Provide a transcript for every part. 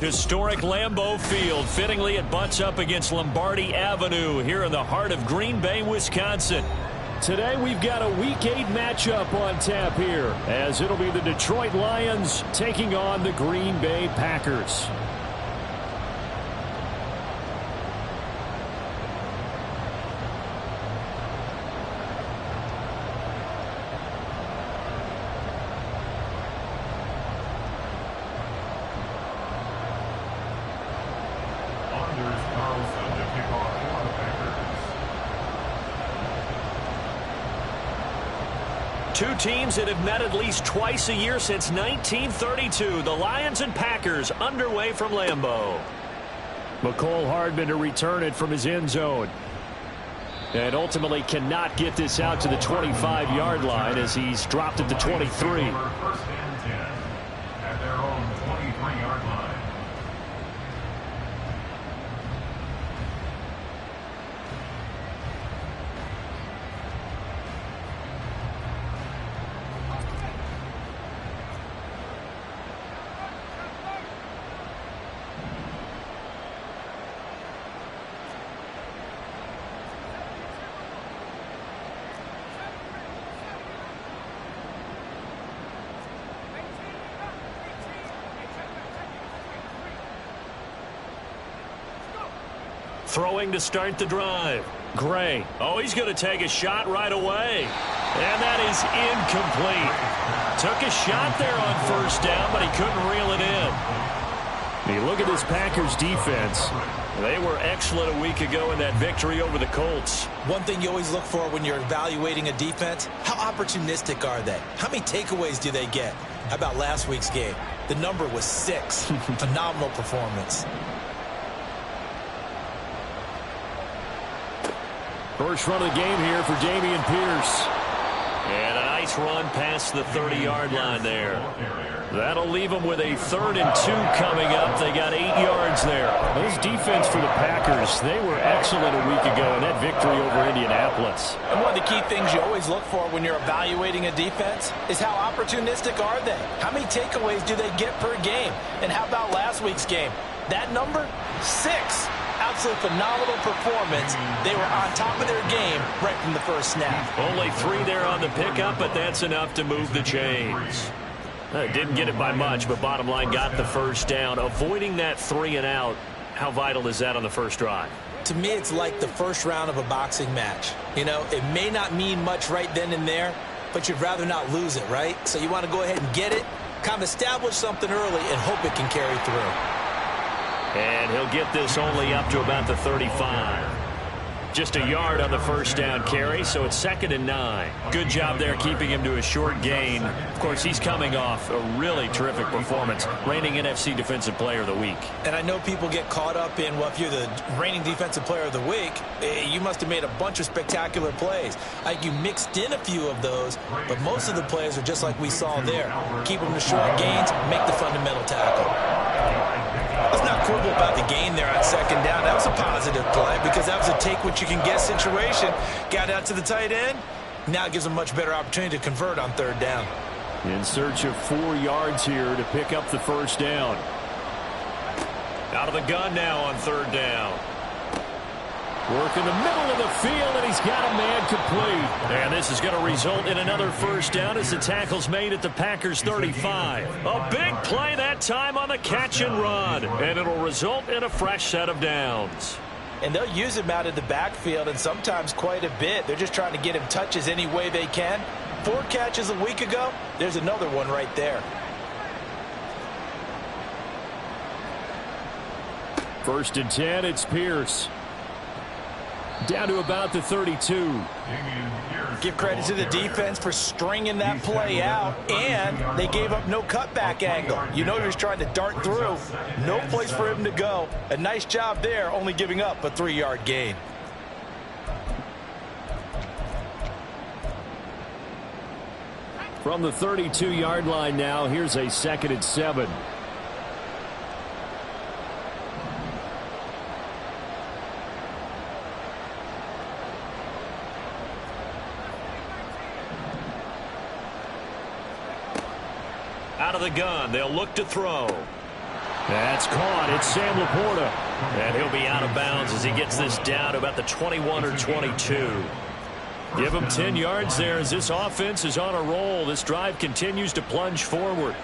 Historic Lambeau Field. Fittingly, it butts up against Lombardi Avenue here in the heart of Green Bay, Wisconsin. Today we've got a Week 8 matchup on tap here, as it'll be the Detroit Lions taking on the Green Bay Packers. Two teams that have met at least twice a year since 1932. The Lions and Packers underway from Lambeau. McCole Hardman to return it from his end zone. And ultimately cannot get this out to the 25-yard line as he's dropped at the 23. First and 10 at their own 23-yard line. Throwing to start the drive. Gray. Oh, he's going to take a shot right away. And that is incomplete. Took a shot there on first down, but he couldn't reel it in. You look at this Packers defense. They were excellent a week ago in that victory over the Colts. One thing you always look for when you're evaluating a defense, how opportunistic are they? How many takeaways do they get? How about last week's game? The number was 6. Phenomenal performance. First run of the game here for Dameon Pierce. And a nice run past the 30-yard line there. That'll leave them with a 3rd and 2 coming up. They got 8 yards there. This defense for the Packers, they were excellent a week ago in that victory over Indianapolis. And one of the key things you always look for when you're evaluating a defense is how opportunistic are they? How many takeaways do they get per game? And how about last week's game? That number? 6. Absolute phenomenal performance. They were on top of their game right from the first snap. Only 3 there on the pickup, but that's enough to move the chains. Didn't get it by much, but bottom line got the first down. Avoiding that 3 and out, how vital is that on the first drive? To me, it's like the first round of a boxing match. You know, it may not mean much right then and there, but you'd rather not lose it, right? So you want to go ahead and get it, kind of establish something early, and hope it can carry through. And he'll get this only up to about the 35. Just a yard on the first down carry, so it's 2nd and 9. Good job there keeping him to a short gain. Of course, he's coming off a really terrific performance, reigning NFC Defensive Player of the Week. And I know people get caught up in, well, if you're the reigning Defensive Player of the Week, you must have made a bunch of spectacular plays. Like you mixed in a few of those, but most of the plays are just like we saw there. Keep them to short gains, make the fundamental tackle. Let's not quibble about the gain there on 2nd down. That was a positive play because that was a take-what-you-can-get situation. Got out to the tight end. Now it gives them a much better opportunity to convert on 3rd down. In search of 4 yards here to pick up the first down. Out of the gun now on 3rd down. Work in the middle of the field, and he's got a man complete. And this is going to result in another first down as the tackle's made at the Packers 35. A big play that time on the catch and run. And it'll result in a fresh set of downs. And they'll use him out of the backfield, and sometimes quite a bit. They're just trying to get him touches any way they can. 4 catches a week ago, there's another one right there. 1st and 10, it's Pierce. Down to about the 32. Give credit to the defense for stringing that play out, and they gave up no cutback angle. You know he was trying to dart through. No place for him to go. A nice job there, only giving up a 3-yard gain. From the 32-yard line now, here's a 2nd and 7. Out of the gun, they'll look to throw. That's caught. It's Sam Laporta. And he'll be out of bounds as he gets this down to about the 21 or 22. Give him 10 yards there as this offense is on a roll. This drive continues to plunge forward.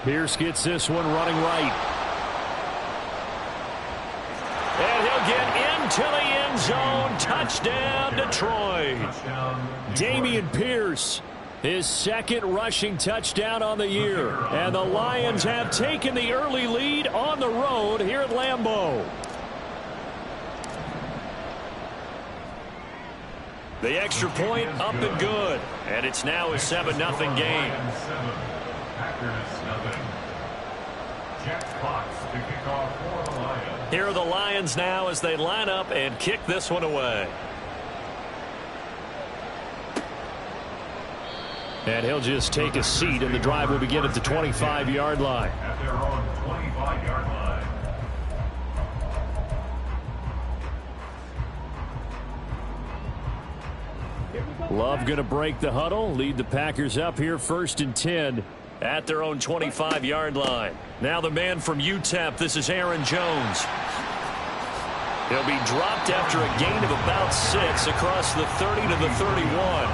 Pierce gets this one running right. And he'll get into the end zone. Touchdown, Detroit. Dameon Pierce, his second rushing touchdown on the year. And the Lions have taken the early lead on the road here at Lambeau. The extra point up and good. And it's now a 7-0 game. Here are the Lions now as they line up and kick this one away. And he'll just take a seat, and the drive will begin at the 25-yard line. At their own 25-yard line. Love going to break the huddle, lead the Packers up here 1st and 10 at their own 25-yard line. Now the man from UTEP, this is Aaron Jones. He'll be dropped after a gain of about 6 across the 30 to the 31.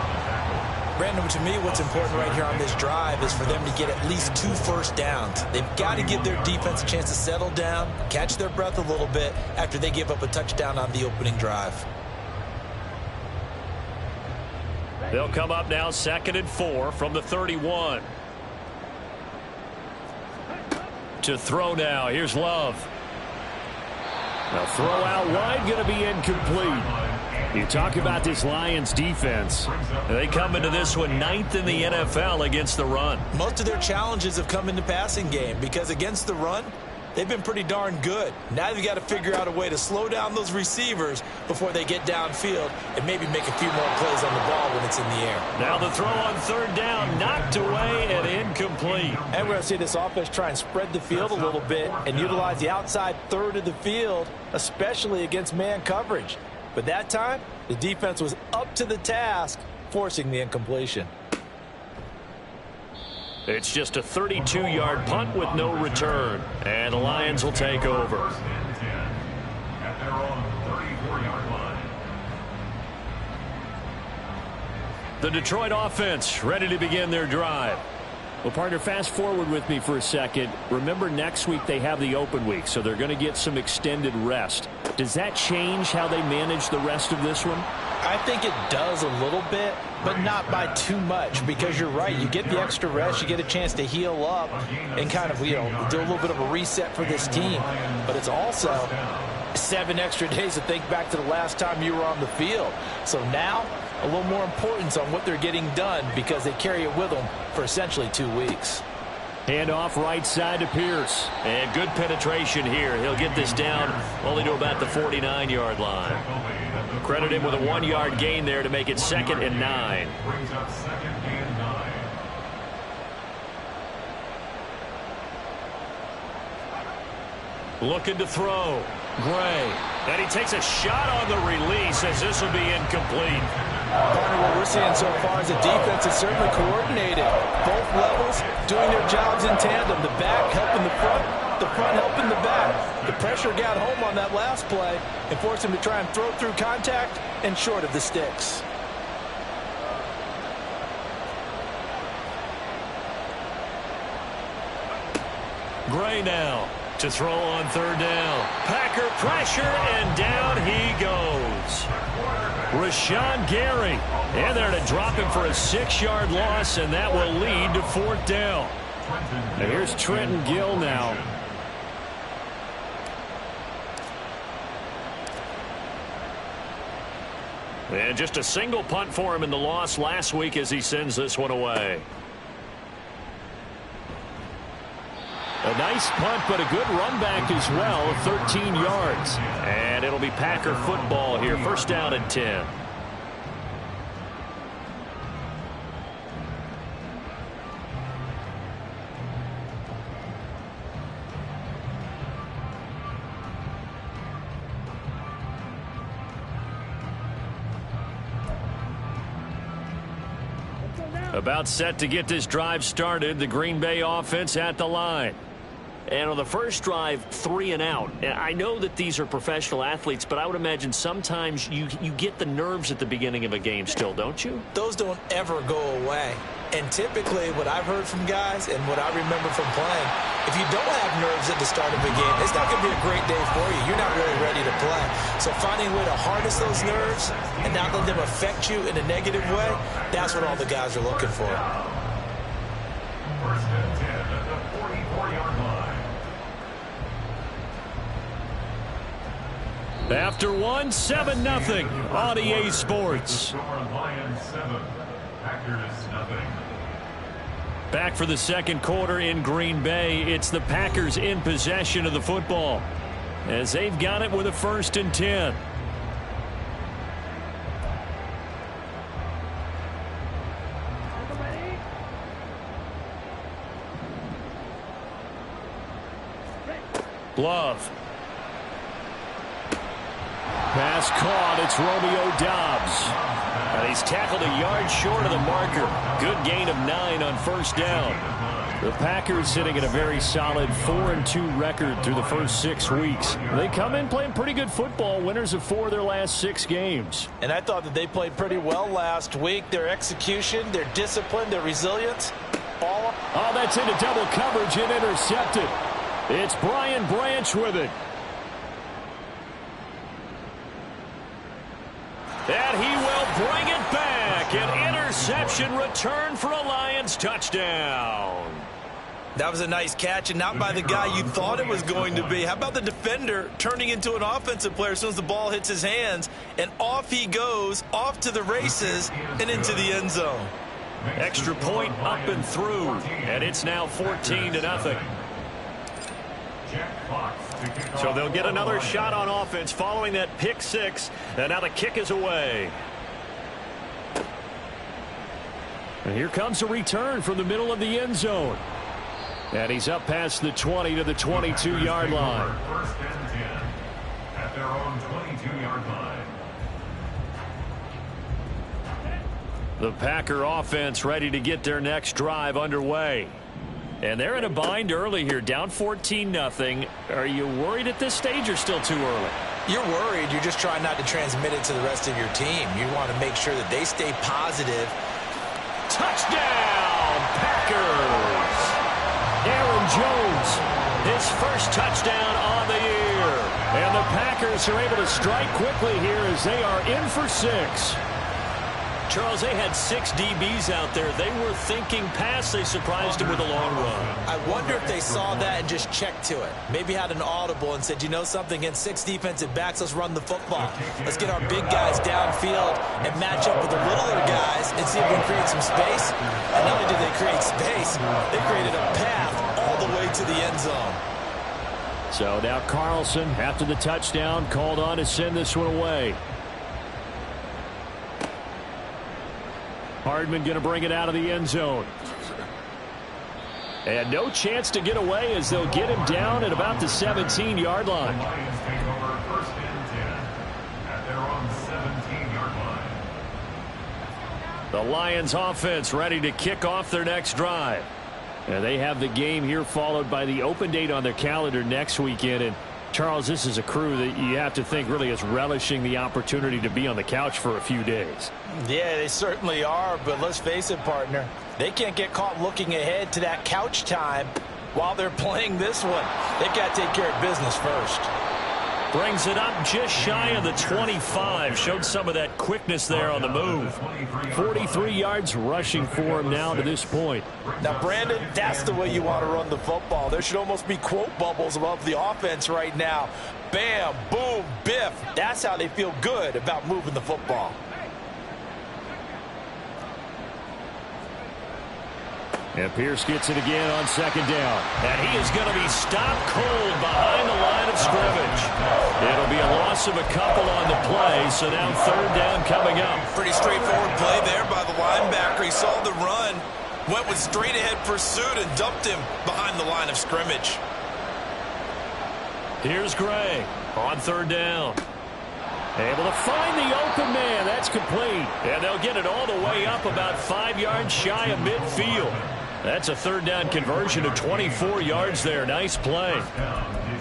Brandon, to me, what's important right here on this drive is for them to get at least 2 first downs. They've got to give their defense a chance to settle down, catch their breath a little bit after they give up a touchdown on the opening drive. They'll come up now 2nd and 4 from the 31. To throw now. Here's Love. Now throw out wide, going to be incomplete. You talk about this Lions defense. They come into this one 9th in the NFL against the run. Most of their challenges have come in the passing game because against the run, they've been pretty darn good. Now they've got to figure out a way to slow down those receivers before they get downfield and maybe make a few more plays on the ball when it's in the air. Now the throw on 3rd down, knocked away and incomplete. And we're going to see this offense try and spread the field a little bit and utilize the outside third of the field, especially against man coverage. But that time, the defense was up to the task, forcing the incompletion. It's just a 32-yard punt with no return. And the Lions will take over. At their own 34-yard line. The Detroit offense ready to begin their drive. Well, partner, fast forward with me for a second. Remember, next week they have the open week, so they're going to get some extended rest. Does that change how they manage the rest of this one? I think it does a little bit, but not by too much, because you're right. You get the extra rest, you get a chance to heal up and kind of, do a little bit of a reset for this team. But it's also 7 extra days to think back to the last time you were on the field. So now, a little more importance on what they're getting done because they carry it with them for essentially 2 weeks. Handoff right side to Pierce. And good penetration here. He'll get this down only to about the 49-yard line. Credit him with a 1-yard gain there to make it 2nd and 9. Brings up 2nd and 9. Looking to throw. Gray. And he takes a shot on the release as this will be incomplete. Partner, what we're seeing so far is the defense is certainly coordinated. Both levels doing their jobs in tandem. The back helping the front helping the back. The pressure got home on that last play and forced him to try and throw through contact and short of the sticks. Gray now to throw on 3rd down. Packer pressure, and down he goes. Rashawn Gary. And they're to drop him for a 6-yard loss, and that will lead to 4th down. And here's Trenton Gill now. And just a single punt for him in the loss last week as he sends this one away. A nice punt, but a good run back as well, 13 yards. And it'll be Packer football here, 1st down and 10. About set to get this drive started. The Green Bay offense at the line. And on the first drive, 3 and out. I know that these are professional athletes, but I would imagine sometimes you get the nerves at the beginning of a game still, don't you? Those don't ever go away. And typically what I've heard from guys and what I remember from playing, if you don't have nerves at the start of a game, it's not going to be a great day for you. You're not really ready to play. So finding a way to harness those nerves and not let them affect you in a negative way, that's what all the guys are looking for. First and 10 at the 44-yard line. After 7-0 on EA Sports. Lions 7, Packers nothing. Back for the second quarter in Green Bay. It's the Packers in possession of the football as they've got it with a 1st and 10. Love. Pass caught. It's Romeo Doubs. And he's tackled a yard short of the marker. Good gain of 9 on 1st down. The Packers sitting at a very solid 4-2 record through the first 6 weeks. They come in playing pretty good football, winners of 4 of their last 6 games. And I thought that they played pretty well last week. Their execution, their discipline, their resilience. Oh, that's into double coverage and intercepted. It's Brian Branch with it. And he will bring it back. An interception return for a Lions touchdown. That was a nice catch, and not by the guy you thought it was going to be. How about the defender turning into an offensive player as soon as the ball hits his hands, and off he goes, off to the races, and into the end zone. Extra point up and through, and it's now 14-0. So they'll get another shot on offense following that pick 6, and now the kick is away. And here comes a return from the middle of the end zone. And he's up past the 20 to the 22-yard line. First and 10 at their own 22-yard line. The Packer offense ready to get their next drive underway. And they're in a bind early here, down 14-0. Are you worried at this stage or still too early? You're worried. You're just trying not to transmit it to the rest of your team. You want to make sure that they stay positive. Touchdown, Packers! Aaron Jones, his first touchdown on the year. And the Packers are able to strike quickly here as they are in for 6. Charles, they had 6 DBs out there. They were thinking pass. They surprised him with a long run. I wonder if they saw that and just checked to it. Maybe had an audible and said, you know something, against 6 defensive backs, let's run the football. Let's get our big guys downfield and match up with the littler guys and see if we can create some space. And not only did they create space, they created a path all the way to the end zone. So now Carlson, after the touchdown, called on to send this one away. Hardman going to bring it out of the end zone. And no chance to get away as they'll get him down at about the 17-yard line. The Lions take over first and 10 at their own 17-yard line. The Lions offense ready to kick off their next drive. And they have the game here followed by the open date on their calendar next weekend. And Charles, this is a crew that you have to think really is relishing the opportunity to be on the couch for a few days. Yeah, they certainly are, but let's face it, partner. They can't get caught looking ahead to that couch time while they're playing this one. They've got to take care of business first. Brings it up just shy of the 25. Showed some of that quickness there on the move. 43 yards rushing for him now to this point. Now, Brandon, that's the way you want to run the football. There should almost be quote bubbles above the offense right now. Bam, boom, biff. That's how they feel good about moving the football. And Pierce gets it again on 2nd down. And he is going to be stopped cold behind the line of scrimmage. It'll be a loss of a couple on the play, so now 3rd down coming up. Pretty straightforward play there by the linebacker. He saw the run, went with straight-ahead pursuit, and dumped him behind the line of scrimmage. Here's Gray on 3rd down. Able to find the open man. That's complete. And they'll get it all the way up about 5 yards shy of midfield. That's a third down conversion of 24 yards there. Nice play.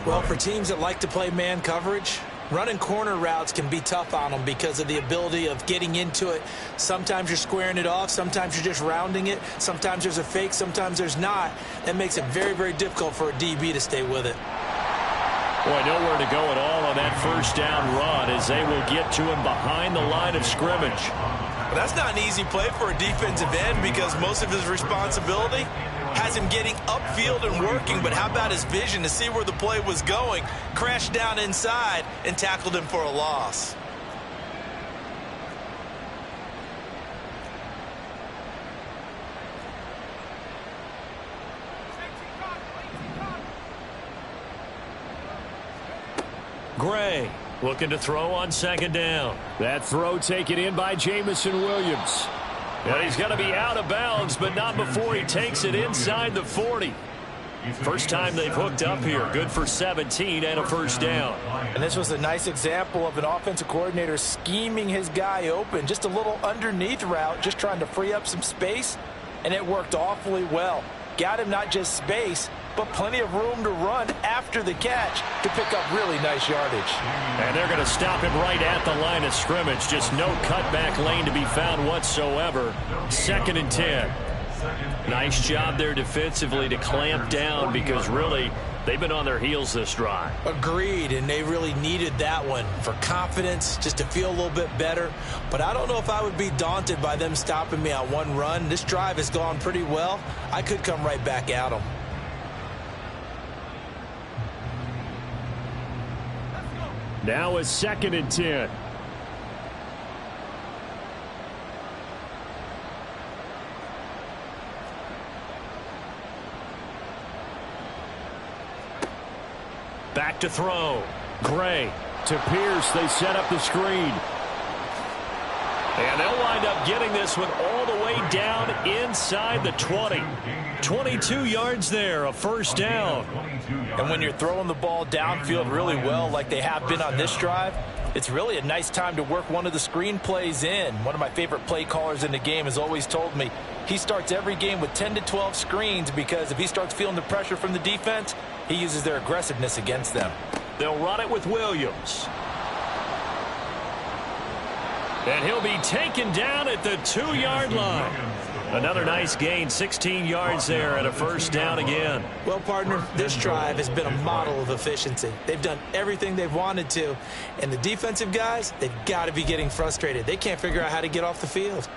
Well, for teams that like to play man coverage, running corner routes can be tough on them because of the ability of getting into it. Sometimes you're squaring it off. Sometimes you're just rounding it. Sometimes there's a fake. Sometimes there's not. That makes it very, very difficult for a DB to stay with it. Boy, nowhere to go at all on that first down run as they will get to him behind the line of scrimmage. Well, that's not an easy play for a defensive end because most of his responsibility has him getting upfield and working, but how about his vision to see where the play was going, crashed down inside, and tackled him for a loss. Gray looking to throw on second down. That throw taken in by Jamison Williams. And he's going to be out of bounds, but not before he takes it inside the 40. First time they've hooked up here. Good for 17 and a first down. And this was a nice example of an offensive coordinator scheming his guy open. Just a little underneath route, just trying to free up some space, and it worked awfully well. Got him not just space, but plenty of room to run after the catch to pick up really nice yardage. And they're going to stop him right at the line of scrimmage. Just no cutback lane to be found whatsoever. 2nd and 10. Nice job there defensively to clamp down because really they've been on their heels this drive. Agreed, and they really needed that one for confidence, just to feel a little bit better. But I don't know if I would be daunted by them stopping me on one run. This drive has gone pretty well. I could come right back at them. Now it's 2nd and 10. Back to throw. Gray to Pierce. They set up the screen. And they'll wind up getting this one all the way down inside the 20. 22 yards there, a first down. And when you're throwing the ball downfield really well like they have been on this drive, it's really a nice time to work one of the screen plays in. One of my favorite play callers in the game has always told me he starts every game with 10 to 12 screens because if he starts feeling the pressure from the defense, he uses their aggressiveness against them. They'll run it with Williams. And he'll be taken down at the 2-yard line. Another nice gain, 16 yards there and a first down again. Well, partner, this drive has been a model of efficiency. They've done everything they've wanted to. And the defensive guys, they've got to be getting frustrated. They can't figure out how to get off the field.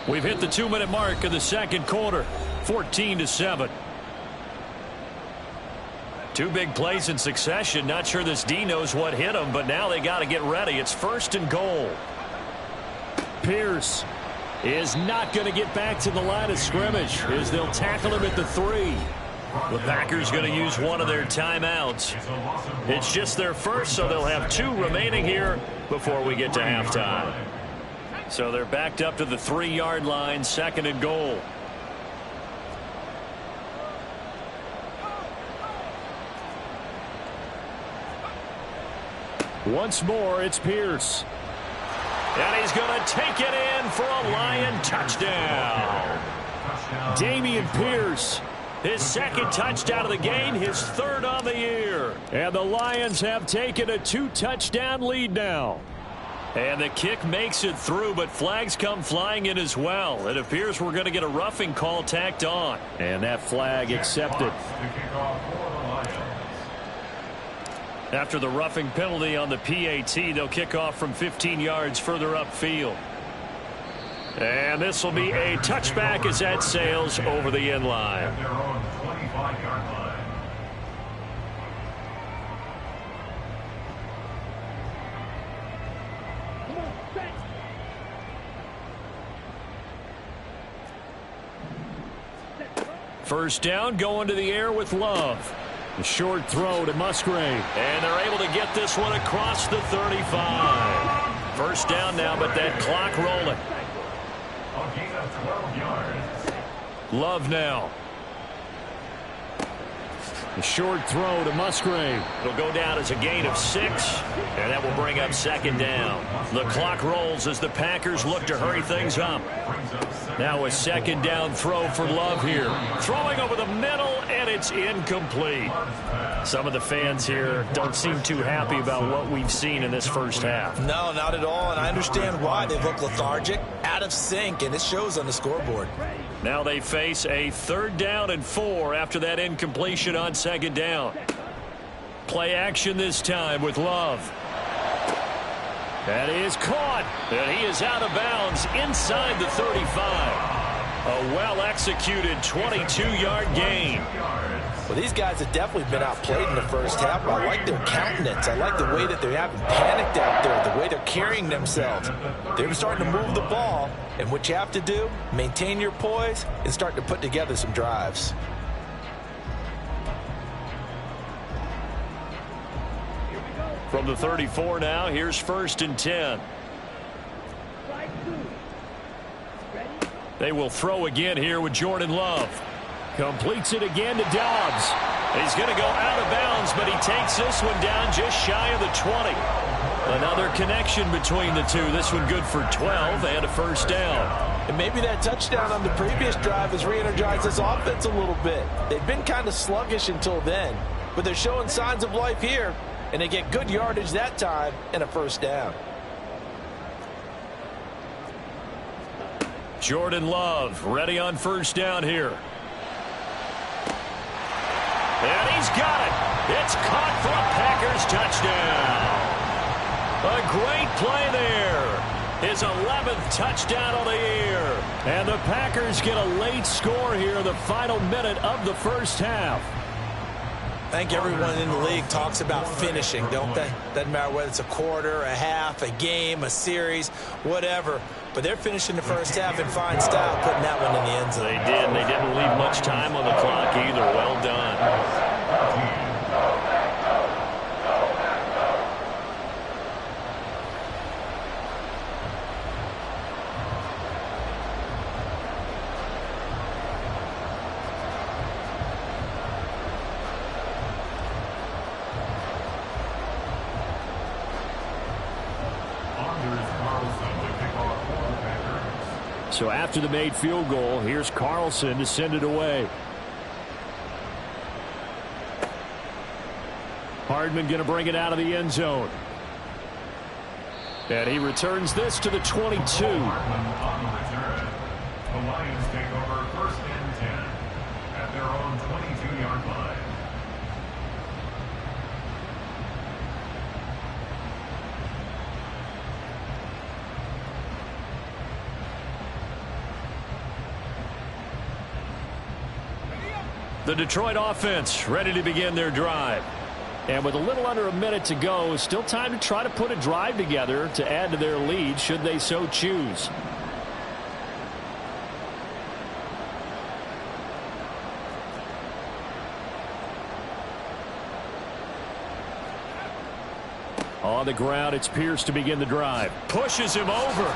We've hit the 2-minute mark of the second quarter, 14-7. Two big plays in succession. Not sure this D knows what hit him, but now they got to get ready. It's 1st and goal. Pierce is not going to get back to the line of scrimmage as they'll tackle him at the 3. The Packers going to use one of their timeouts. It's just their first, so they'll have 2 remaining here before we get to halftime. So they're backed up to the 3-yard line, 2nd and goal. Once more, it's Pierce. And he's going to take it in for a Lion touchdown. Dameon Pierce, his 2nd touchdown of the game, his 3rd on the year. And the Lions have taken a 2-touchdown lead now. And the kick makes it through, but flags come flying in as well. It appears we're going to get a roughing call tacked on. And that flag accepted. After the roughing penalty on the PAT, they'll kick off from 15 yards further upfield. And this will be a touchback as that sails over the end line. First down, going to the air with Love. A short throw to Musgrave. And they're able to get this one across the 35. First down now, but that clock rolling. Love now. A short throw to Musgrave. It'll go down as a gain of 6, and that will bring up second down. The clock rolls as the Packers look to hurry things up. Now a second down throw for Love here. Throwing over the middle, and it's incomplete. Some of the fans here don't seem too happy about what we've seen in this first half. No, not at all, and I understand why. They look lethargic, out of sync, and it shows on the scoreboard. Now they face a 3rd down and 4 after that incompletion on second down. Play action this time with Love. That is caught, and he is out of bounds inside the 35. A well-executed 22-yard gain. Well, these guys have definitely been outplayed in the first half. I like their countenance. I like the way that they haven't panicked out there, the way they're carrying themselves. They're starting to move the ball, and what you have to do, maintain your poise and start to put together some drives. From the 34 now, here's 1st and 10. They will throw again here with Jordan Love. Completes it again to Dobbs. He's going to go out of bounds, but he takes this one down just shy of the 20. Another connection between the two. This one good for 12 and a 1st down. And maybe that touchdown on the previous drive has re-energized this offense a little bit. They've been kind of sluggish until then, but they're showing signs of life here, and they get good yardage that time and a 1st down. Jordan Love ready on 1st down here. And he's got it. It's caught for a Packers touchdown. A great play there. His 11th touchdown of the year. And the Packers get a late score here in the final minute of the first half. I think everyone in the league talks about finishing, don't they? Doesn't matter whether it's a quarter, a half, a game, a series, whatever. But they're finishing the first half in fine style, putting that one in the end zone. They did. They didn't leave much time on the clock either. Well done. So after the made field goal, here's Carlson to send it away. Hardman going to bring it out of the end zone. And he returns this to the 22. Hardman on the return. The Lions take over 1st and 10 at their own 22-yard line. The Detroit offense ready to begin their drive. And with a little under a minute to go, still time to try to put a drive together to add to their lead should they so choose. On the ground, it's Pierce to begin the drive. Pushes him over.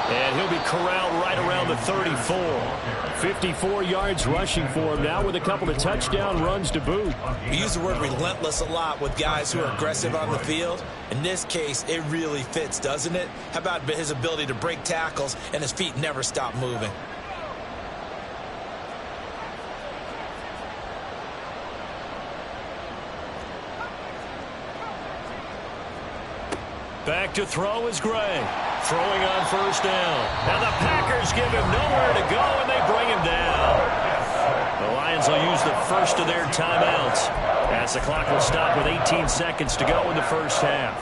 And he'll be corralled right around the 34. 54 yards rushing for him now with a couple of touchdown runs to boot. We use the word relentless a lot with guys who are aggressive on the field. In this case, it really fits, doesn't it? How about his ability to break tackles and his feet never stop moving? Back to throw is Gray. Throwing on 1st down. Now the Packers give him nowhere to go, and they bring him down. The Lions will use the first of their timeouts as the clock will stop with 18 seconds to go in the first half.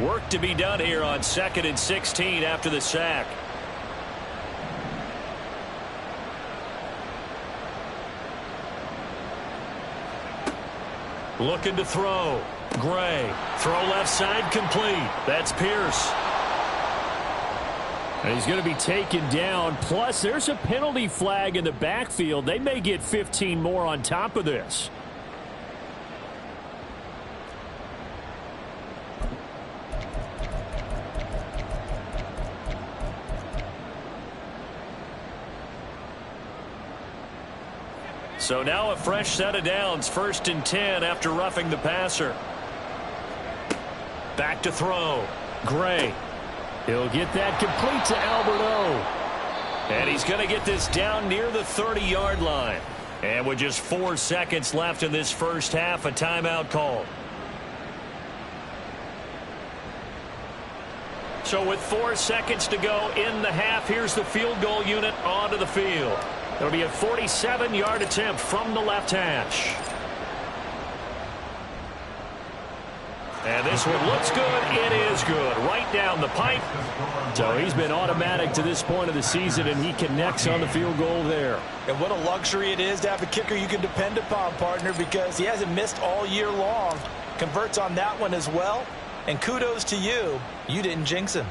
Work to be done here on 2nd and 16 after the sack. Looking to throw. Gray. Throw left side complete. That's Pierce. And he's going to be taken down. Plus, there's a penalty flag in the backfield. They may get 15 more on top of this. So now a fresh set of downs, 1st and 10 after roughing the passer. Back to throw. Gray. He'll get that complete to Alberto. And he's going to get this down near the 30-yard line. And with just 4 seconds left in this first half, a timeout call. So with 4 seconds to go in the half, here's the field goal unit onto the field. It'll be a 47-yard attempt from the left hash. And this one looks good. It is good. Right down the pipe. So he's been automatic to this point of the season, and he connects on the field goal there. And what a luxury it is to have a kicker you can depend upon, partner, because he hasn't missed all year long. Converts on that one as well. And kudos to you. You didn't jinx him.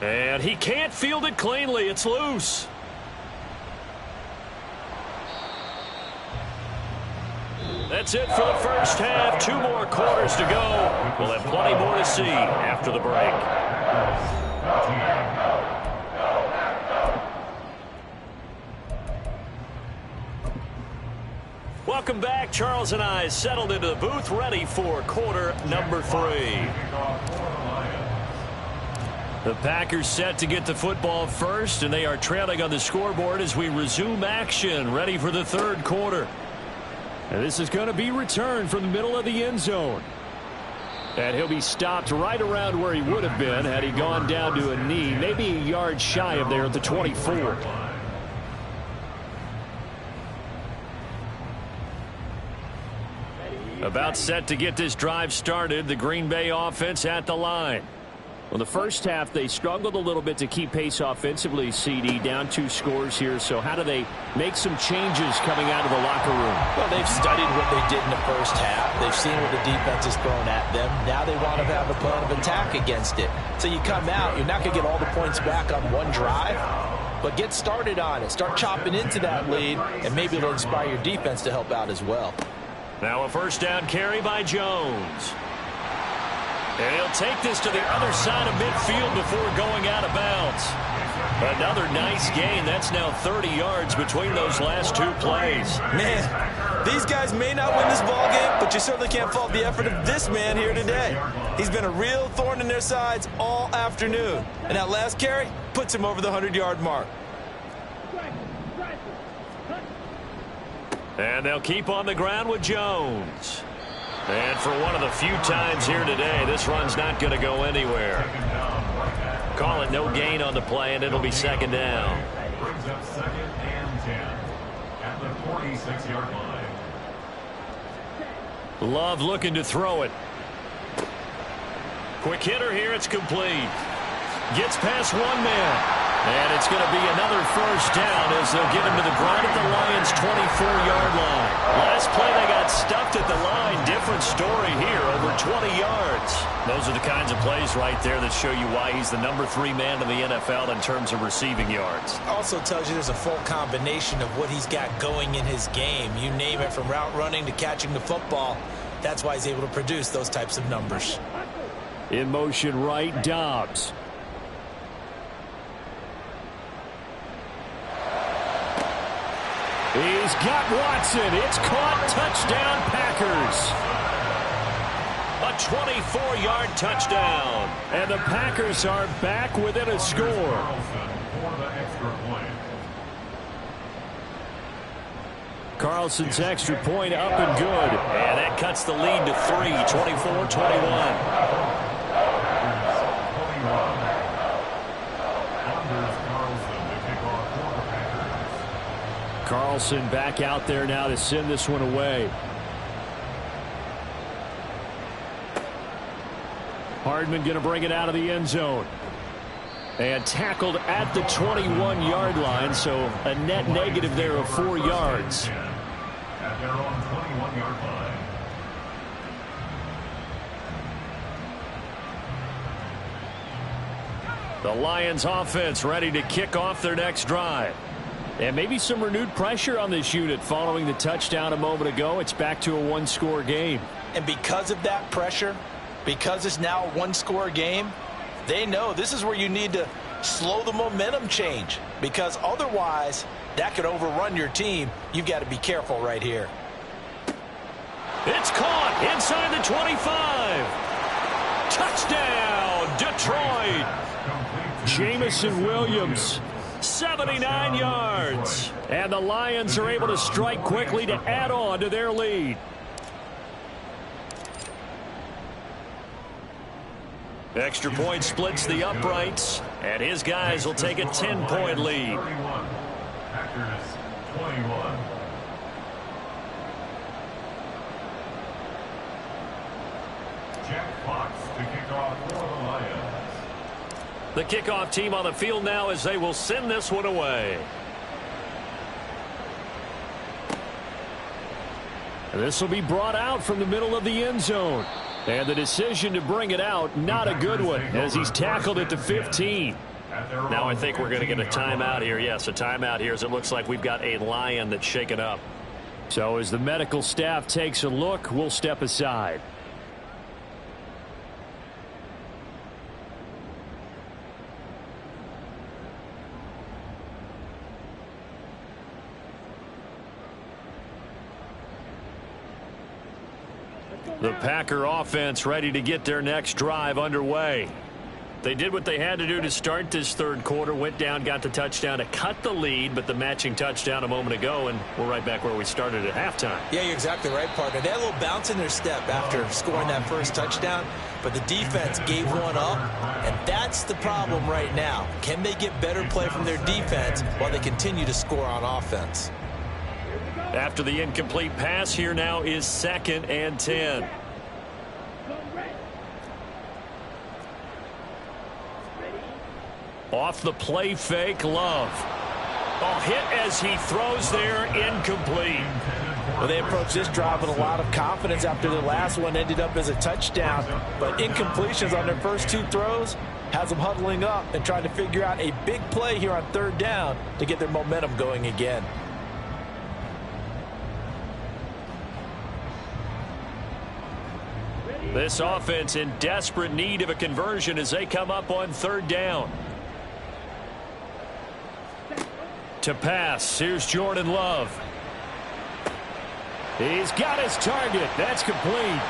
And he can't field it cleanly. It's loose. That's it for the first half. 2 more quarters to go. We'll have plenty more to see after the break. Welcome back. Charles and I settled into the booth, ready for quarter number 3. The Packers set to get the football first, and they are trailing on the scoreboard as we resume action, ready for the third quarter. And this is going to be returned from the middle of the end zone. And he'll be stopped right around where he would have been had he gone down to a knee, maybe a yard shy of there at the 24. About set to get this drive started, the Green Bay offense at the line. Well, the first half, they struggled a little bit to keep pace offensively, CD, down 2 scores here. So how do they make some changes coming out of the locker room? Well, they've studied what they did in the first half. They've seen what the defense has thrown at them. Now they want to have a plan of attack against it. So you come out, you're not going to get all the points back on one drive, but get started on it. Start chopping into that lead, and maybe it'll inspire your defense to help out as well. Now a first down carry by Jones. And he'll take this to the other side of midfield before going out of bounds. Another nice gain. That's now 30 yards between those last 2 plays. Man, these guys may not win this ball game, but you certainly can't fault the effort of this man here today. He's been a real thorn in their sides all afternoon. And that last carry puts him over the 100-yard mark. And they'll keep on the ground with Jones. And for one of the few times here today, this run's not going to go anywhere. Call it no gain on the play, and it'll be second down. Brings up 2nd and 10 at the 46-yard line. Love looking to throw it. Quick hitter here. It's complete. Gets past 1 man. And it's going to be another first down as they'll get him to the ground at the Lions' 24-yard line. Last play they got stuffed at the line. Different story here, over 20 yards. Those are the kinds of plays right there that show you why he's the number 3 man in the NFL in terms of receiving yards. Also tells you there's a full combination of what he's got going in his game. You name it, from route running to catching the football. That's why he's able to produce those types of numbers. In motion right, Dobbs. He's got Watson. It's caught. Touchdown, Packers. A 24-yard touchdown. And the Packers are back within a score. Carlson's extra point up and good. And that cuts the lead to 3, 24-21. Carlson back out there now to send this one away. Hardman going to bring it out of the end zone. And tackled at the 21-yard line, so a net negative there of 4 yards. At their own 21-yard line. The Lions offense ready to kick off their next drive. And maybe some renewed pressure on this unit following the touchdown a moment ago. It's back to a 1-score game. And because of that pressure, because it's now a 1-score game, they know this is where you need to slow the momentum change. Because otherwise, that could overrun your team. You've got to be careful right here. It's caught inside the 25. Touchdown, Detroit. Jamison Williams, 79 yards. And the Lions are able to strike quickly to add on to their lead. Extra point splits the uprights, and his guys will take a 10-point lead. Packers 21. Jack Fox to kick off for the Lions. The kickoff team on the field now as they will send this one away. And this will be brought out from the middle of the end zone. And the decision to bring it out, not a good one, as he's tackled at the 15. Now I think we're going to get a timeout here. Yes, a timeout here as it looks like we've got a Lion that's shaken up. So as the medical staff takes a look, we'll step aside. The Packer offense ready to get their next drive underway. They did what they had to do to start this third quarter, went down, got the touchdown to cut the lead, but the matching touchdown a moment ago, and we're right back where we started at halftime. Yeah, you're exactly right, partner. They had a little bounce in their step after scoring that first touchdown, but the defense gave one up, and that's the problem right now. Can they get better play from their defense while they continue to score on offense? After the incomplete pass, here now is 2nd and 10. Off the play fake, Love. Oh, hit as he throws there, incomplete. Well, they approached this drive with a lot of confidence after the last one ended up as a touchdown. But incompletions on their first two throws has them huddling up and trying to figure out a big play here on 3rd down to get their momentum going again. This offense in desperate need of a conversion as they come up on 3rd down. To pass, here's Jordan Love. He's got his target. That's complete.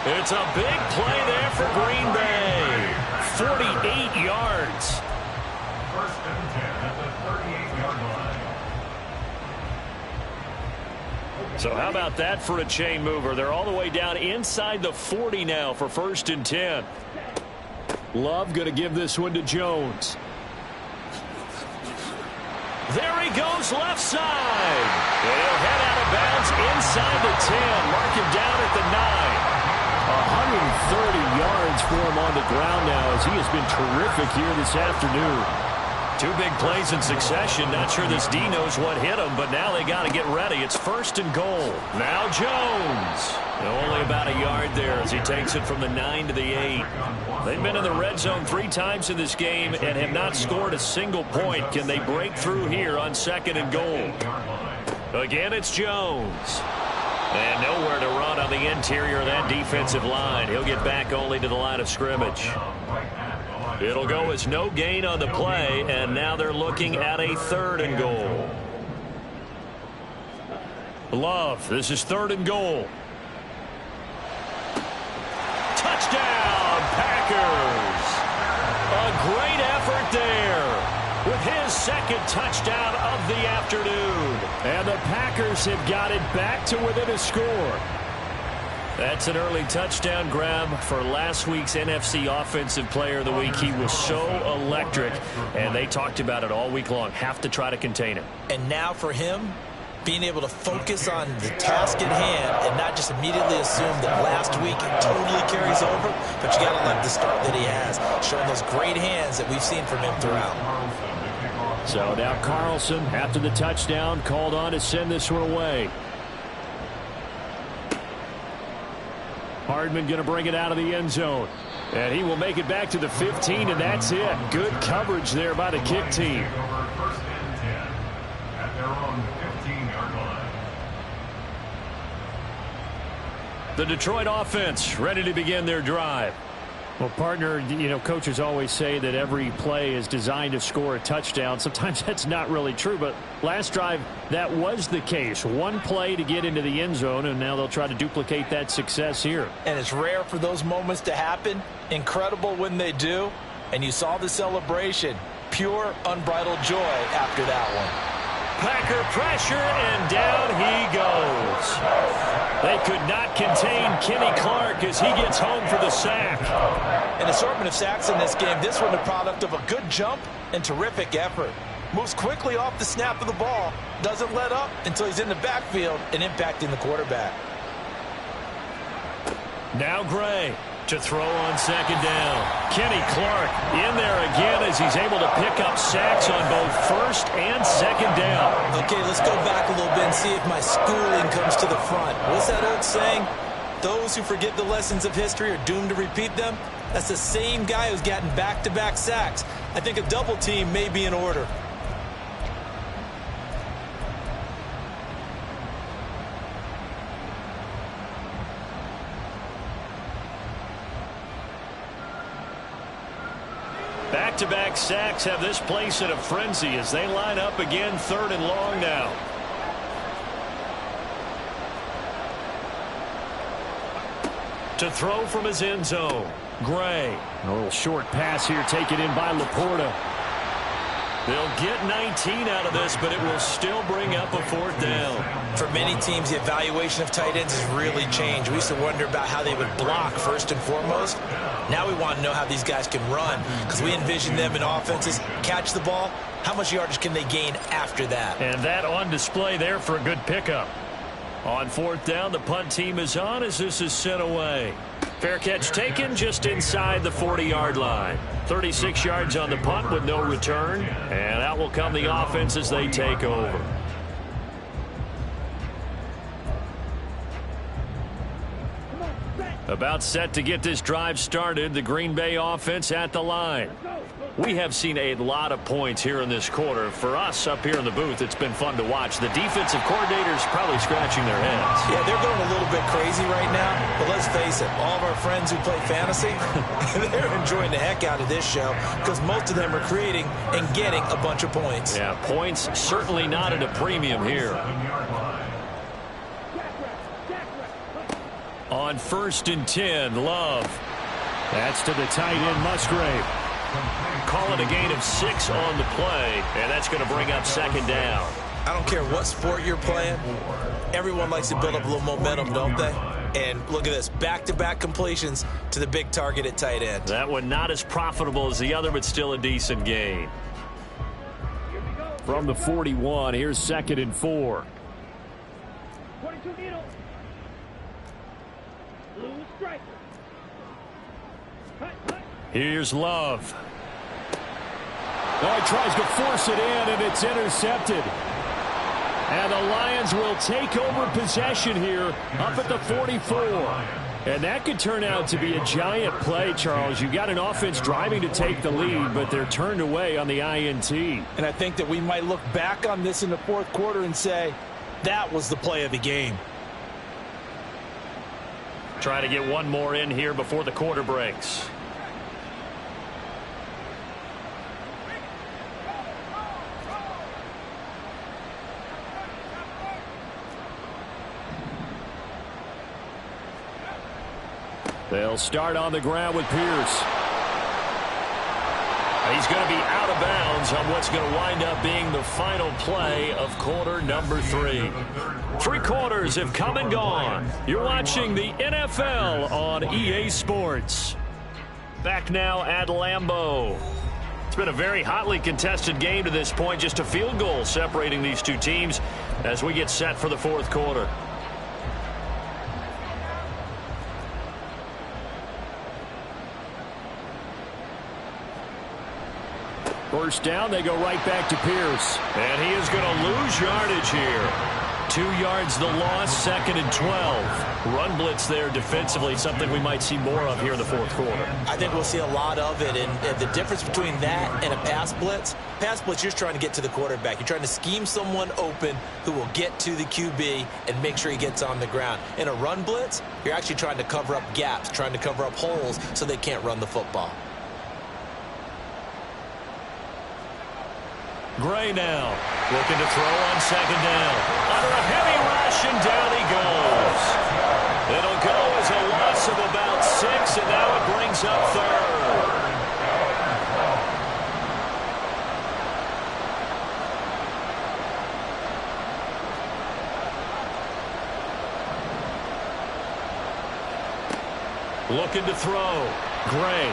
It's a big play there for Green Bay. 48 yards. 1st and 10 at the 38-yard line. So how about that for a chain mover? They're all the way down inside the 40 now for 1st and 10. Love going to give this one to Jones. There he goes left side. He'll head out of bounds inside the 10. Mark him down at the 9. 130 yards for him on the ground now as he has been terrific here this afternoon. 2 big plays in succession. Not sure this D knows what hit him, but now they got to get ready. It's 1st and goal. Now Jones. Only about a yard there as he takes it from the 9 to the 8. They've been in the red zone 3 times in this game and have not scored a single point. Can they break through here on 2nd and goal? Again, it's Jones. And nowhere to run on the interior of that defensive line. He'll get back only to the line of scrimmage. It'll go as no gain on the play, and now they're looking at a 3rd and goal. Love, this is 3rd and goal. Touchdown, Packers! A great effort there with his 2nd touchdown of the afternoon. And the Packers have got it back to within a score. That's an early touchdown grab for last week's NFC Offensive Player of the Week. He was so electric, and they talked about it all week long. Have to try to contain him. And now for him, being able to focus on the task at hand and not just immediately assume that last week totally carries over, but you got to love the start that he has, showing those great hands that we've seen from him throughout. So now Carlson, after the touchdown, called on to send this one away. Hardman going to bring it out of the end zone. And he will make it back to the 15, and that's it. Good coverage there by the kick team. 1st and 10 at their own 15-yard line. The Detroit offense ready to begin their drive. Well, partner, coaches always say that every play is designed to score a touchdown. Sometimes that's not really true, but last drive, that was the case. One play to get into the end zone, and now they'll try to duplicate that success here. And it's rare for those moments to happen. Incredible when they do. And you saw the celebration. Pure, unbridled joy after that one. Packer pressure, and down he goes. They could not contain Kenny Clark as he gets home for the sack. An assortment of sacks in this game. This one the product of a good jump and terrific effort. Moves quickly off the snap of the ball. Doesn't let up until he's in the backfield and impacting the quarterback. Now Gray to throw on second down. Kenny Clark in there again as he's able to pick up sacks on both first and second down. Okay, let's go back a little bit and see if my schooling comes to the front. What's that old saying? Those who forget the lessons of history are doomed to repeat them. That's the same guy who's gotten back-to-back sacks. I think a double team may be in order. Back-to-back sacks have this place in a frenzy as they line up again, 3rd and long now. To throw from his end zone, Gray. A little short pass here taken in by Laporta. They'll get 19 out of this, but it will still bring up a 4th down. For many teams, the evaluation of tight ends has really changed. We used to wonder about how they would block first and foremost. Now we want to know how these guys can run because we envision them in offenses, catch the ball. How much yardage can they gain after that? And that on display there for a good pickup. On 4th down, the punt team is on as this is sent away. Fair catch taken just inside the 40-yard line. 36 yards on the punt with no return. And out will come the offense as they take over. About set to get this drive started, the Green Bay offense at the line. We have seen a lot of points here in this quarter. For us up here in the booth, it's been fun to watch. The defensive coordinators probably scratching their heads. Yeah, they're going a little bit crazy right now. But let's face it, all of our friends who play fantasy, they're enjoying the heck out of this show because most of them are creating and getting a bunch of points. Yeah, points certainly not at a premium here. On 1st and 10, Love. That's to the tight end, Musgrave. Call it a gain of 6 on the play, and that's going to bring up 2nd down. I don't care what sport you're playing. Everyone likes to build up a little momentum, don't they? And look at this, back-to-back completions to the big target at tight end. That one not as profitable as the other, but still a decent gain. From the 41, here's 2nd and 4. Here's Love. Oh, he tries to force it in, and it's intercepted. And the Lions will take over possession here up at the 44. And that could turn out to be a giant play, Charles. You've got an offense driving to take the lead, but they're turned away on the INT. And I think that we might look back on this in the 4th quarter and say, that was the play of the game. Try to get one more in here before the quarter breaks. They'll start on the ground with Pierce. He's going to be out of bounds on what's going to wind up being the final play of quarter number 3. 3 quarters have come and gone. You're watching the NFL on EA Sports. Back now at Lambeau. It's been a very hotly contested game to this point. Just a field goal separating these two teams as we get set for the 4th quarter. First down, they go right back to Pierce. And he is going to lose yardage here. 2 yards the loss, 2nd and 12. Run blitz there defensively, something we might see more of here in the fourth quarter. I think we'll see a lot of it, and the difference between that and a pass blitz, you're just trying to get to the quarterback. You're trying to scheme someone open who will get to the QB and make sure he gets on the ground. In a run blitz, you're actually trying to cover up gaps, trying to cover up holes so they can't run the football. Gray now, looking to throw on 2nd down. Under a heavy rush, and down he goes. It'll go as a loss of about 6, and now it brings up 3rd. Looking to throw. Gray.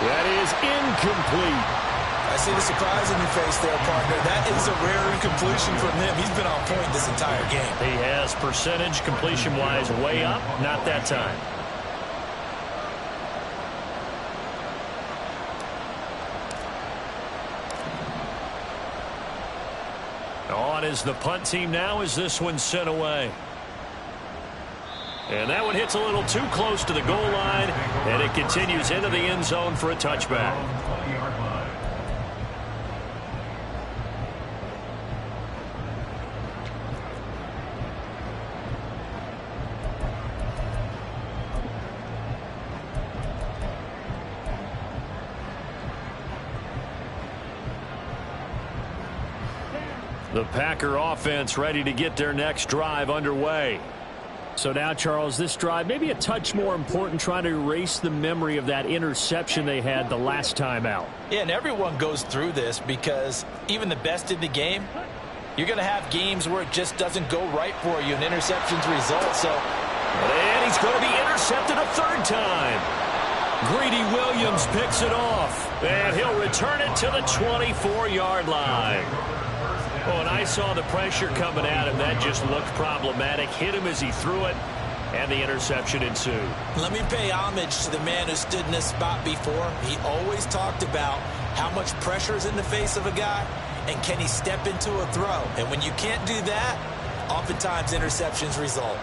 That is incomplete. I see the surprise in your face there, partner. That is a rare incompletion from him. He's been on point this entire game. He has percentage completion-wise way up. Not that time. On is the punt team now as this one's sent away. And that one hits a little too close to the goal line, and it continues into the end zone for a touchback. The Packer offense ready to get their next drive underway. So now, Charles, this drive maybe a touch more important, trying to erase the memory of that interception they had the last time out. Yeah, and everyone goes through this because even the best in the game, you're going to have games where it just doesn't go right for you, and interceptions result. So, and he's going to be intercepted a 3rd time. Greedy Williams picks it off, and he'll return it to the 24-yard line. Oh, and I saw the pressure coming at him. That just looked problematic. Hit him as he threw it, and the interception ensued. Let me pay homage to the man who stood in this spot before. He always talked about how much pressure is in the face of a guy, and can he step into a throw. And when you can't do that, oftentimes interceptions result.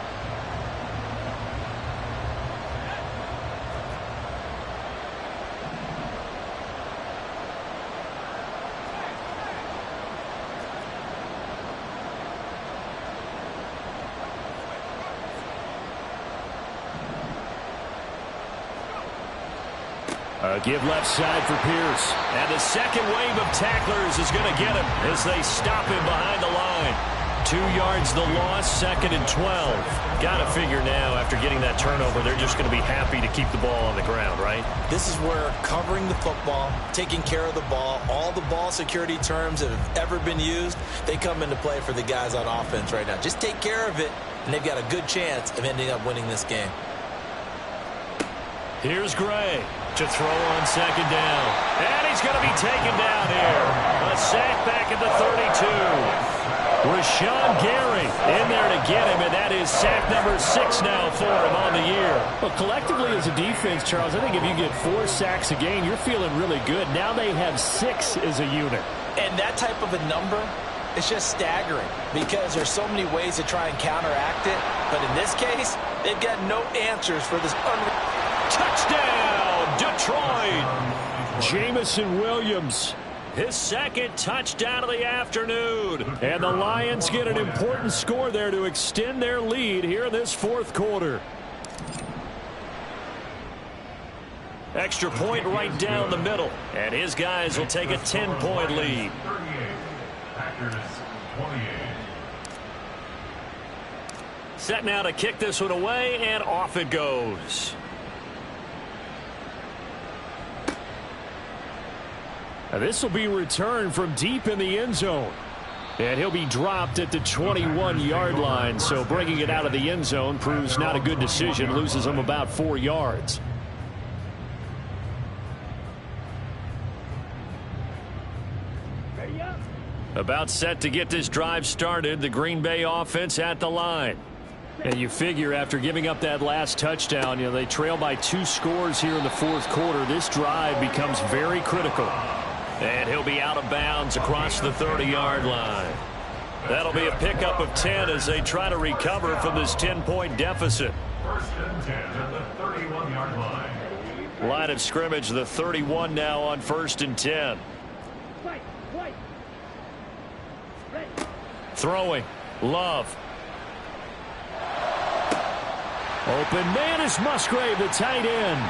Give left side for Pierce. And the second wave of tacklers is going to get him as they stop him behind the line. 2 yards the loss, 2nd and 12. Got to figure now, after getting that turnover, they're just going to be happy to keep the ball on the ground, right? This is where covering the football, taking care of the ball, all the ball security terms that have ever been used, they come into play for the guys on offense right now. Just take care of it, and they've got a good chance of ending up winning this game. Here's Gray to throw on 2nd down. And he's going to be taken down here. A sack back at the 32. Rashawn Gary in there to get him, and that is sack number 6 now for him on the year. Well, collectively as a defense, Charles, I think if you get 4 sacks a game, you're feeling really good. Now they have 6 as a unit. And that type of a number, it's just staggering because there's so many ways to try and counteract it. But in this case, they've got no answers for this touchdown, Detroit. Jamison Williams, his 2nd touchdown of the afternoon. And the Lions get an important score there to extend their lead here in this 4th quarter. Extra point right down the middle. And his guys will take a 10-point lead. 38. Packers 28. Set now to kick this one away, and off it goes. This will be returned from deep in the end zone. And he'll be dropped at the 21-yard line. So bringing it out of the end zone proves not a good decision. Loses him about 4 yards. About set to get this drive started. The Green Bay offense at the line. And you figure after giving up that last touchdown, they trail by 2 scores here in the 4th quarter. This drive becomes very critical. And he'll be out of bounds across the 30-yard line. That'll be a pickup of 10 as they try to recover from this 10-point deficit. First and 10 at the 31-yard line. Line of scrimmage, the 31 now on 1st and 10. Throwing. Love. Open man is Musgrave, the tight end.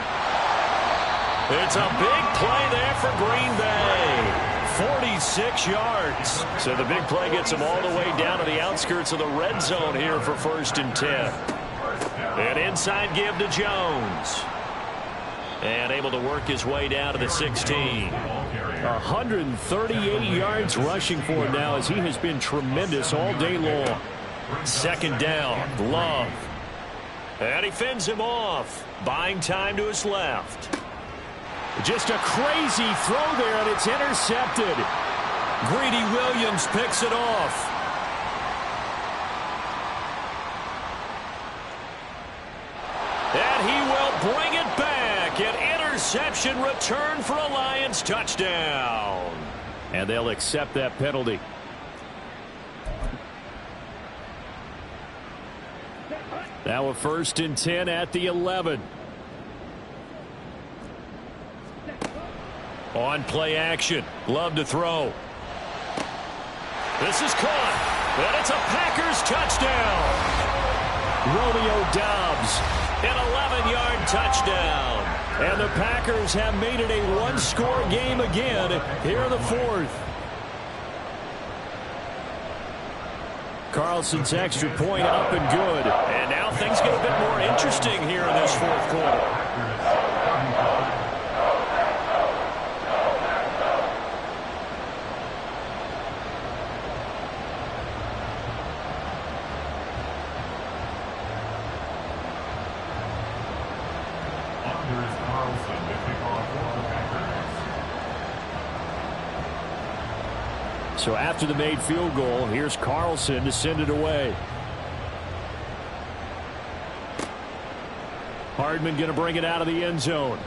It's a big play there for Green Bay. 46 yards. So the big play gets him all the way down to the outskirts of the red zone here for 1st and 10. An inside give to Jones. And able to work his way down to the 16. 138 yards rushing for him now as he has been tremendous all day long. 2nd down. Love. And he fends him off. Buying time to his left. Just a crazy throw there, and it's intercepted. Greedy Williams picks it off. And he will bring it back. An interception return for a Lions touchdown. And they'll accept that penalty. Now a 1st and 10 at the 11. On play action. Love to throw. This is caught. And it's a Packers touchdown. Romeo Doubs. An 11-yard touchdown. And the Packers have made it a one-score game again here in the 4th. Carlson's extra point up and good. And now things get a bit more interesting here in this 4th quarter. So after the made field goal, here's Carlson to send it away. Hardman going to bring it out of the end zone.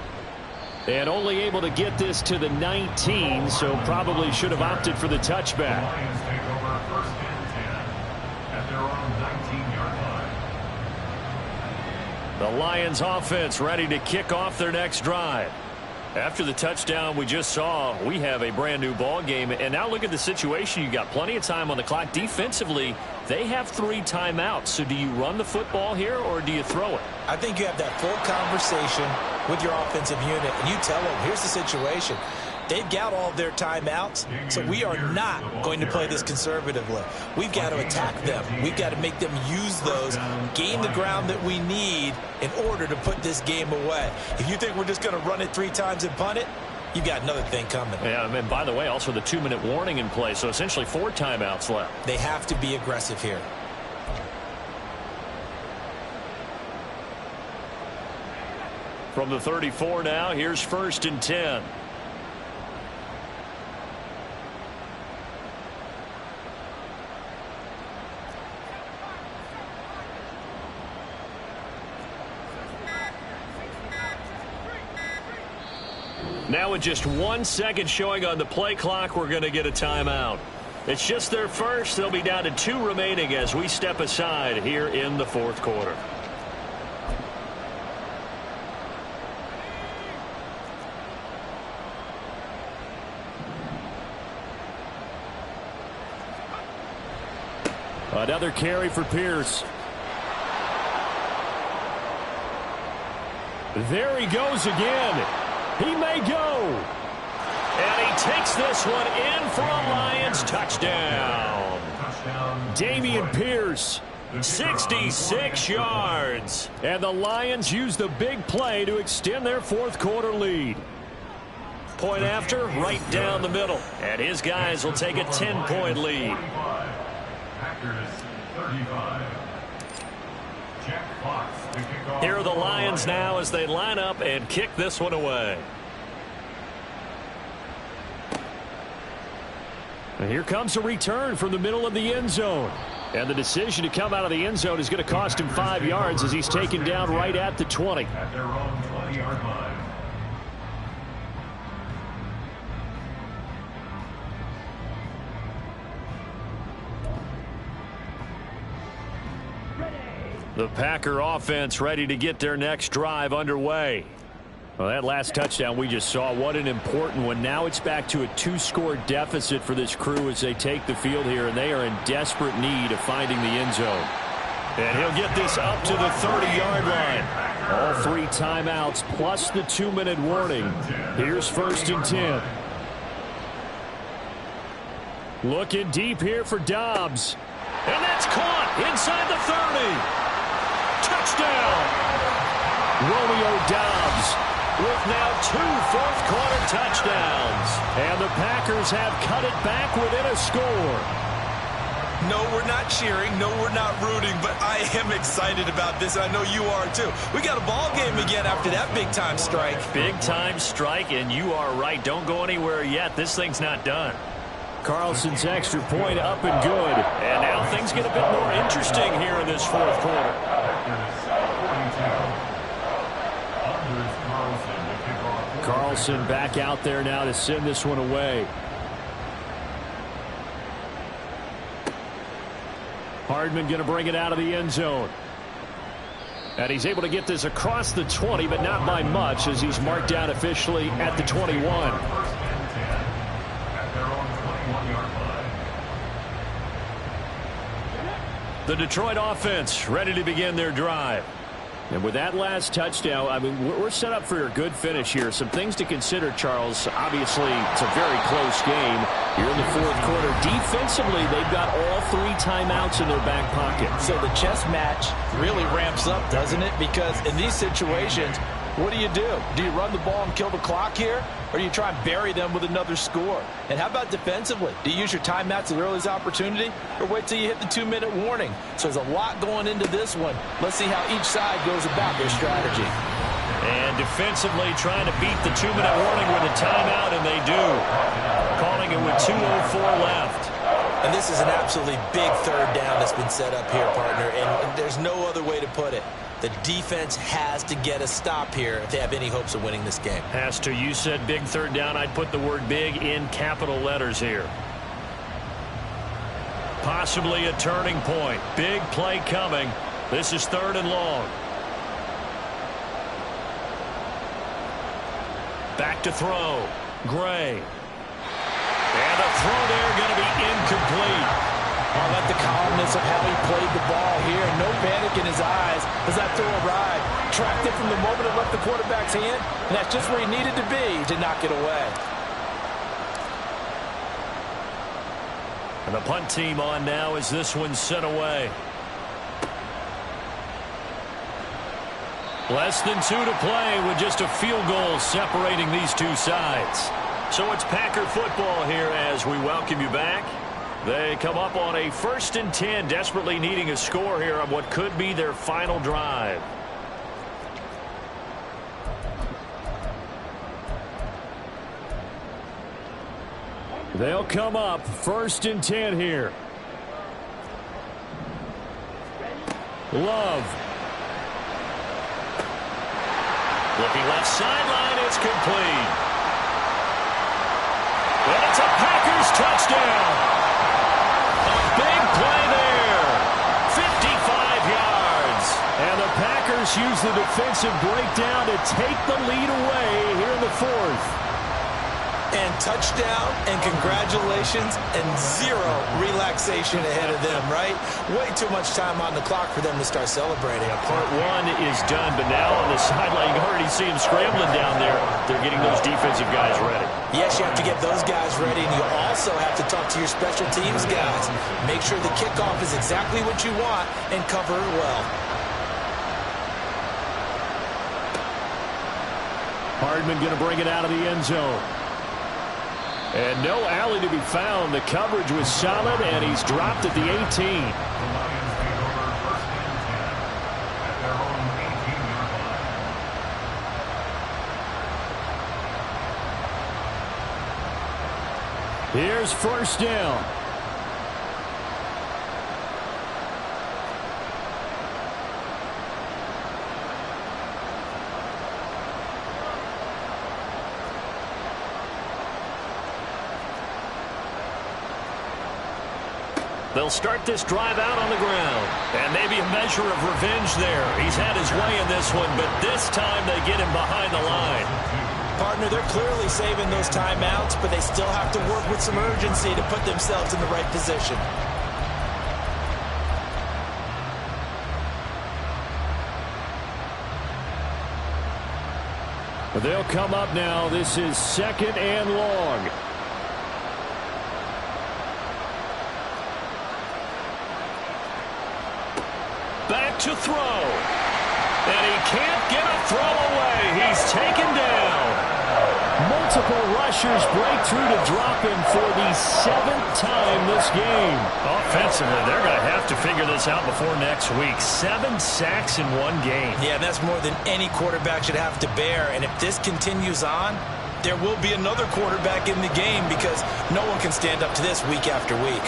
And only able to get this to the 19, so probably should have opted for the touchback. Lions take over 1st and 10 at their own 19-yard line. The Lions offense ready to kick off their next drive. After the touchdown we just saw, we have a brand new ball game. And now look at the situation. You got plenty of time on the clock. Defensively, they have 3 timeouts. So do you run the football here or do you throw it? I think you have that full conversation with your offensive unit, and you tell them, here's the situation. They've got all of their timeouts, so we are not going to play this conservatively. We've got to attack them. We've got to make them use those, gain the ground that we need in order to put this game away. If you think we're just going to run it 3 times and punt it, you've got another thing coming. Yeah, and by the way, also the 2-minute warning in play, so essentially 4 timeouts left. They have to be aggressive here. From the 34 now, here's 1st and 10. Now with just 1 second showing on the play clock, we're going to get a timeout. It's just their first. They'll be down to 2 remaining as we step aside here in the 4th quarter. Another carry for Pierce. There he goes again. He may go. And he takes this one in for a Lions touchdown. Dameon Pierce. 66 yards. And the Lions use the big play to extend their 4th quarter lead. Point after, right down the middle. And his guys will take a 10-point lead. Here are the Lions now as they line up and kick this one away. And here comes a return from the middle of the end zone. And the decision to come out of the end zone is going to cost him 5 yards as he's taken down right at the 20. At their own 20-yard line. The Packer offense ready to get their next drive underway. Well, that last touchdown we just saw, what an important one. Now it's back to a 2-score deficit for this crew as they take the field here, and they are in desperate need of finding the end zone. And he'll get this up to the 30-yard line. All 3 timeouts plus the 2-minute warning. Here's 1st and 10. Looking deep here for Dobbs. And that's caught inside the 30. Touchdown! Romeo Dobbs with now 2 fourth-quarter touchdowns. And the Packers have cut it back within a score. No, we're not cheering. No, we're not rooting. But I am excited about this, and I know you are too. We got a ball game again after that big-time strike. Big-time strike, and you are right. Don't go anywhere yet. This thing's not done. Carlson's extra point up and good. And now things get a bit more interesting here in this 4th quarter. Carlson back out there now to send this one away. Hardman going to bring it out of the end zone. And he's able to get this across the 20, but not by much, as he's marked down officially at the 21. The Detroit offense ready to begin their drive. And with that last touchdown, I mean, we're set up for a good finish here. Some things to consider, Charles. Obviously, it's a very close game. Here in the 4th quarter, defensively, they've got all 3 timeouts in their back pocket. So the chess match really ramps up, doesn't it? Because in these situations, what do? Do you run the ball and kill the clock here? Or do you try and bury them with another score? And how about defensively? Do you use your timeouts at the earliest opportunity? Or wait till you hit the 2-minute warning? So there's a lot going into this one. Let's see how each side goes about their strategy. And defensively trying to beat the 2-minute warning with a timeout, and they do. Calling it with 2:04 left. And this is an absolutely big 3rd down that's been set up here, partner. And there's no other way to put it. The defense has to get a stop here if they have any hopes of winning this game. Has to. You said big 3rd down. I'd put the word big in capital letters here. Possibly a turning point. Big play coming. This is 3rd and long. Back to throw. Gray. And a throw there going to be incomplete. I like the calmness of how he played the ball here. No panic in his eyes as that throw arrived. Tracked it from the moment it left the quarterback's hand, and that's just where he needed to be to knock it away. And the punt team on now as this one's sent away. Less than 2 to play with just a field goal separating these 2 sides. So it's Packer football here as we welcome you back. They come up on a 1st and 10, desperately needing a score here on what could be their final drive. They'll come up 1st and 10 here. Love. Looking left sideline, it's complete. And it's a Packers touchdown. Big play there. 55 yards. And the Packers use the defensive breakdown to take the lead away here in the 4th. And touchdown and congratulations and 0 relaxation ahead of them, right? Way too much time on the clock for them to start celebrating. Part 1 is done, but now on the sideline, you can already see them scrambling down there. They're getting those defensive guys ready. Yes, you have to get those guys ready, and you also have to talk to your special teams guys. Make sure the kickoff is exactly what you want and cover it well. Hardman going to bring it out of the end zone. And no alley to be found. The coverage was solid, and he's dropped at the 18. The Lions take over 1st and 10 at their own 18-yard line. Here's 1st down. They'll start this drive out on the ground. And maybe a measure of revenge there. He's had his way in this one, but this time they get him behind the line. Partner, they're clearly saving those timeouts, but they still have to work with some urgency to put themselves in the right position. They'll come up now. This is 2nd and long. Back to throw. And he can't get a throw away. He's taken down. Multiple rushers break through to drop him for the 7th time this game. Offensively, they're going to have to figure this out before next week. 7 sacks in one game. Yeah, that's more than any quarterback should have to bear. And if this continues on, there will be another quarterback in the game because no one can stand up to this week after week.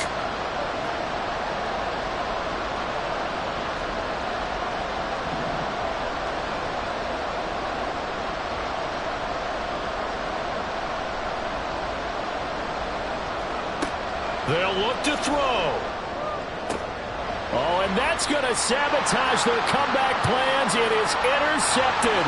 They'll look to throw. Oh, and that's going to sabotage their comeback plans. It is intercepted.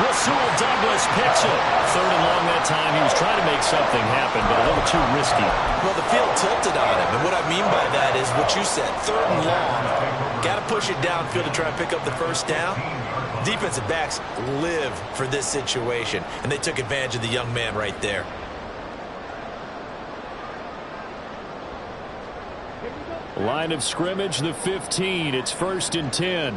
Rasul Douglas picks it. 3rd and long that time. He was trying to make something happen, but a little too risky. Well, the field tilted on him, and what I mean by that is what you said. 3rd and long. Got to push it downfield to try and pick up the first down. Defensive backs live for this situation, and they took advantage of the young man right there. Line of scrimmage, the 15. It's 1st and 10.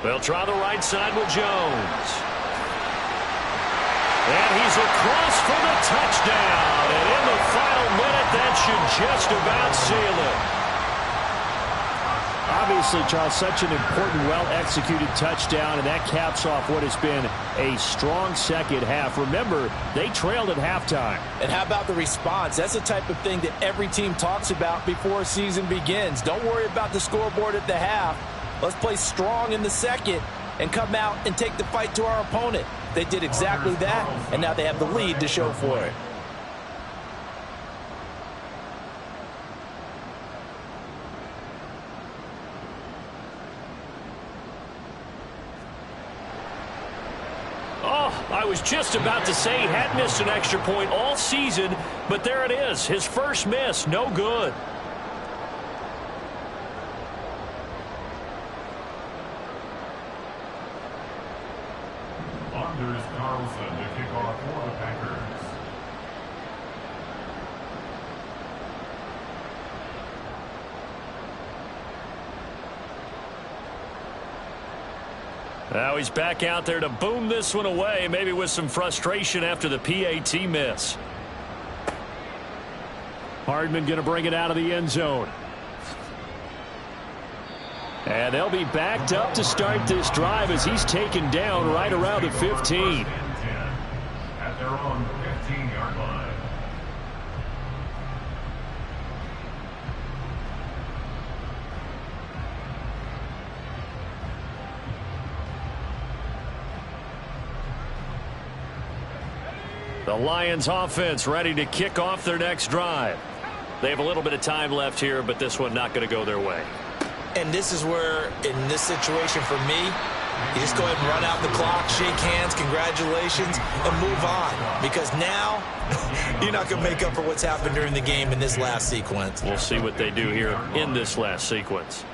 They'll try the right side with Jones. And he's across for the touchdown. And in the final minute, that should just about seal it. Obviously, Charles, such an important, well-executed touchdown, and that caps off what has been a strong second half. Remember, they trailed at halftime. And how about the response? That's the type of thing that every team talks about before a season begins. Don't worry about the scoreboard at the half. Let's play strong in the second and come out and take the fight to our opponent. They did exactly that, and now they have the lead to show for it. I was just about to say he had missed an extra point all season, but there it is. His first miss, no good. Anders Carlson to kick off for the Packers. Now he's back out there to boom this one away, maybe with some frustration after the PAT miss. Hardman going to bring it out of the end zone. And they'll be backed up to start this drive as he's taken down right around the 15. At their own 15-yard line. The Lions offense ready to kick off their next drive. They have a little bit of time left here, but this one not going to go their way. And this is where, in this situation for me, you just go ahead and run out the clock, shake hands, congratulations, and move on. Because now, you're not going to make up for what's happened during the game in this last sequence. We'll see what they do here in this last sequence.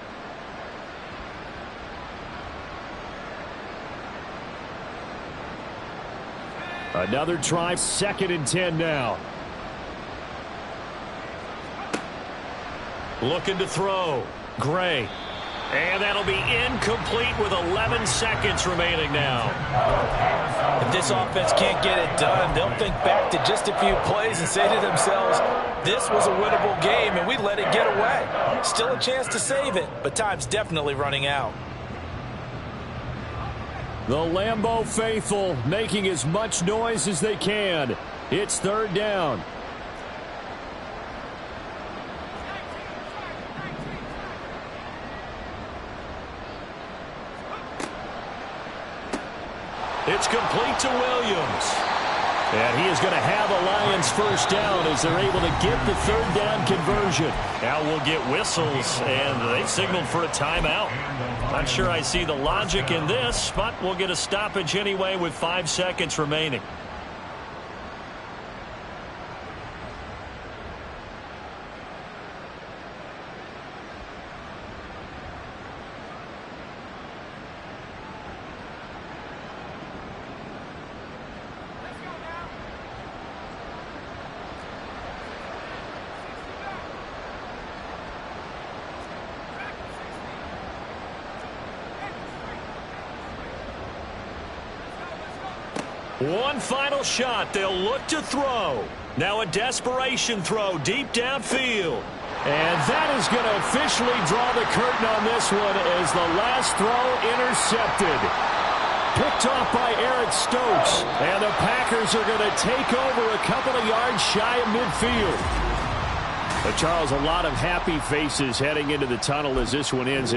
Another try, 2nd and 10 now. Looking to throw. Gray. And that'll be incomplete with 11 seconds remaining now. If this offense can't get it done, they'll think back to just a few plays and say to themselves, this was a winnable game and we let it get away. Still a chance to save it, but time's definitely running out. The Lambeau faithful making as much noise as they can. It's 3rd down. It's complete to Williams. And he is going to have a Lions first down as they're able to get the third down conversion. Now we'll get whistles, and they've signaled for a timeout. Not sure I see the logic in this, but we'll get a stoppage anyway with 5 seconds remaining. One final shot. They'll look to throw. Now a desperation throw deep downfield. And that is going to officially draw the curtain on this one as the last throw intercepted. Picked off by Eric Stokes. And the Packers are going to take over a couple of yards shy of midfield. But Charles, a lot of happy faces heading into the tunnel as this one ends.